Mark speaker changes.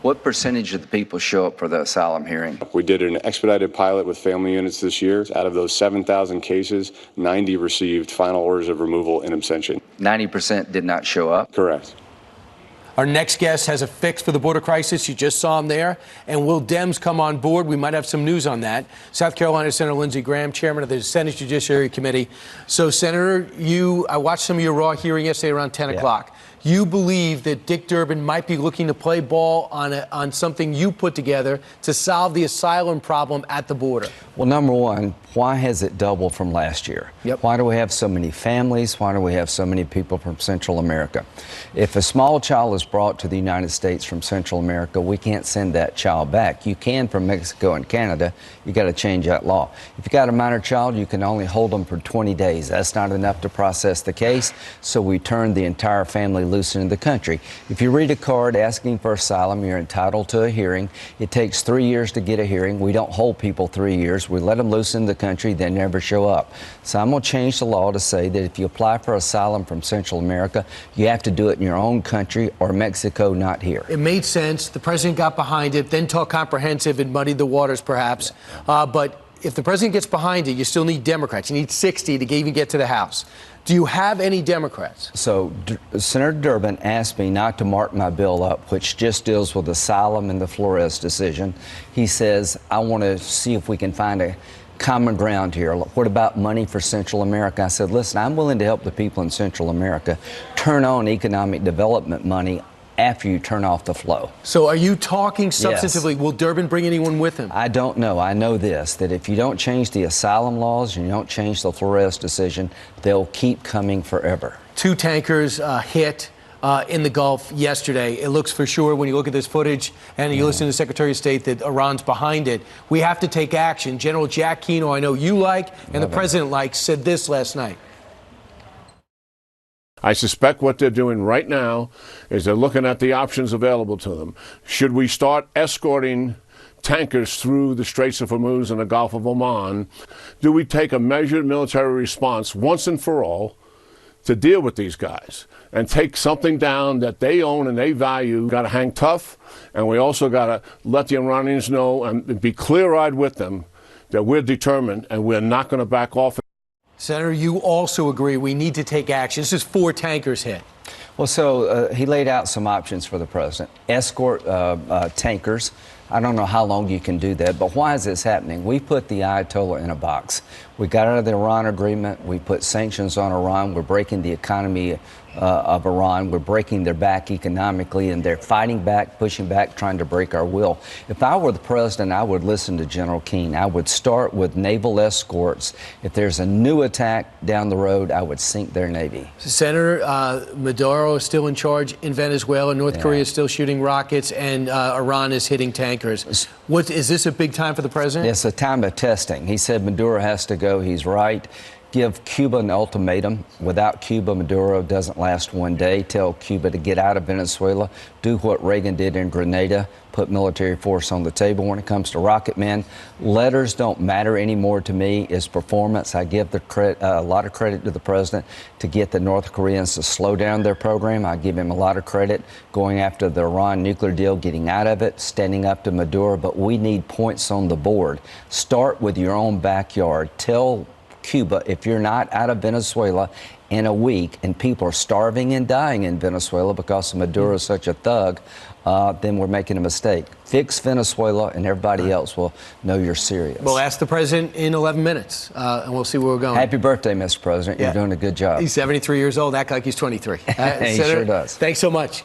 Speaker 1: What percentage of the people show up for the asylum hearing?
Speaker 2: We did an expedited pilot with family units this year. Out of those 7,000 cases, 90 received final orders of removal in absentia.
Speaker 1: 90% did not show up?
Speaker 2: Correct.
Speaker 3: Our next guest has a fix for the border crisis. You just saw him there. And will Dems come on board? We might have some news on that. South Carolina Senator Lindsey Graham, chairman of the Senate Judiciary Committee. So, Senator, I watched some of your Raw hearing yesterday around 10 o'clock. You believe that Dick Durbin might be looking to play ball on something you put together to solve the asylum problem at the border.
Speaker 4: Well, number one, why has it doubled from last year? Why do we have so many families? Why do we have so many people from Central America? If a small child is brought to the United States from Central America, we can't send that child back. You can from Mexico and Canada. You got to change that law. If you got a minor child, you can only hold them for 20 days. That's not enough to process the case, so we turned the entire family loose into the country. If you read a card asking for asylum, you're entitled to a hearing. It takes 3 years to get a hearing. We don't hold people 3 years. We let them loose in the country. They never show up. So I'm going to change the law to say that if you apply for asylum from Central America, you have to do it in your own country or Mexico, not here.
Speaker 3: It made sense. The president got behind it, then talked comprehensive and muddied the waters, perhaps. But if the president gets behind it, you still need Democrats. You need 60 to even get to the House. Do you have any Democrats?
Speaker 4: So Senator Durbin asked me not to mark my bill up, which just deals with asylum and the Flores decision. He says, I want to see if we can find a common ground here. What about money for Central America? I said, listen, I'm willing to help the people in Central America turn on economic development money after you turn off the flow.
Speaker 3: So are you talking substantively?
Speaker 4: Yes.
Speaker 3: Will Durbin bring anyone with him?
Speaker 4: I don't know. I know this, that if you don't change the asylum laws and you don't change the Flores decision, they'll keep coming forever.
Speaker 3: 2 tankers hit in the Gulf yesterday. It looks for sure, when you look at this footage and you listen to the Secretary of State, that Iran's behind it. We have to take action. General Jack Keane, who I know you like and the president likes, said this last night.
Speaker 5: I suspect what they're doing right now is they're looking at the options available to them. Should we start escorting tankers through the Straits of Hormuz and the Gulf of Oman? Do we take a measured military response once and for all to deal with these guys and take something down that they own and they value? Got to hang tough, and we also got to let the Iranians know and be clear-eyed with them that we're determined and we're not going to back off.
Speaker 3: Senator, you also agree we need to take action. This is 4 tankers hit.
Speaker 4: Well, so he laid out some options for the president. Escort tankers. I don't know how long you can do that, but why is this happening? We put the Ayatollah in a box. We got out of the Iran agreement. We put sanctions on Iran. We're breaking the economy of Iran. We're breaking their back economically, and they're fighting back, pushing back, trying to break our will. If I were the president, I would listen to General Keane. I would start with naval escorts. If there's a new attack down the road, I would sink their navy.
Speaker 3: Senator, Maduro is still in charge in Venezuela. North Korea is still shooting rockets, and Iran is hitting tankers. Is this a big time for the president?
Speaker 4: It's a time of testing. He said Maduro has to go. He's right. Give Cuba an ultimatum. Without Cuba, Maduro doesn't last one day. Tell Cuba to get out of Venezuela. Do what Reagan did in Grenada. Put military force on the table. When it comes to Rocket Man, letters don't matter anymore to me. It's performance. I give a lot of credit to the president to get the North Koreans to slow down their program. I give him a lot of credit going after the Iran nuclear deal, getting out of it, standing up to Maduro. But we need points on the board. Start with your own backyard. Tell Cuba, if you're not out of Venezuela in a week and people are starving and dying in Venezuela because Maduro is such a thug, then we're making a mistake. Fix Venezuela and everybody else will know you're serious.
Speaker 3: We'll ask the president in 11 minutes, and we'll see where we're going.
Speaker 4: Happy birthday, Mr. President. You're doing a good job.
Speaker 3: He's 73 years old. Act like he's 23.
Speaker 4: He sure does.
Speaker 3: Thanks so much.